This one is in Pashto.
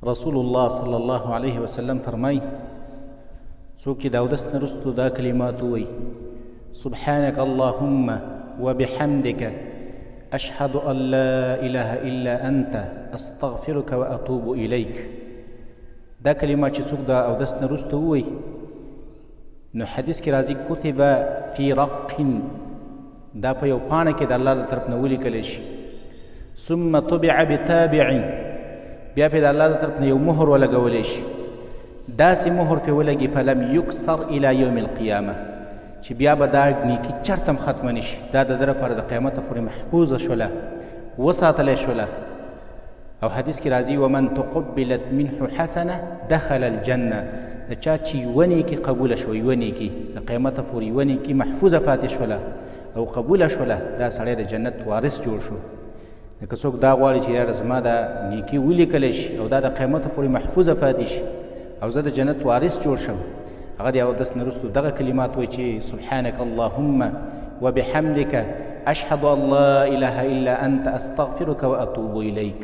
رسول الله صلی الله علیه وسلم فرمای څوک چې د اودس نه وروسته دا کلمات ووایي: سبحانك اللهم وبحمدك أشهد أن لا إله إلا أنت أستغفرك وأتوب إليك. دا کلمات چې څوک د اودس نه وروسته ووایي نو حدیث کې راځي کتب فی رق، دا په یو پاڼه کې د الله د طرف نه ولیکلی شي. ثم طبع بتابع، بیا پې د الله د طرف نه یو مهر ولګولی شي، داسې مهر پې ولګي فلم یکسر الى یوم القیامه، چې بیا به دا نیکي چرته هم ختمه نه شي. دا د ده لپاره د قیامته پورې محفوظه شوله، وساتلی شوله. او حدیث کې راځي ومن تقبلت منه حسنه دخل الجنه، د چا چې یوه نیکي قبوله شوه، یوه نیکي د قیامته پورې یوه نیکي محفوظه پاتې شوله او قبوله شوله، دا سړی د جنت وارث جوړ شو. که څوک دا غواړي چې یاره زما دا نیکي ولیکلی شي او دا د قیامته پورې محفوظه پاتې شي او زه د جنت وارث جوړ شم، هغه د اودس نه وروستو دغه کلمات وایي چې سبحانك اللهم وبحمدك أشهد أن لا إله إلا أنت أستغفرك وأتوب إليك.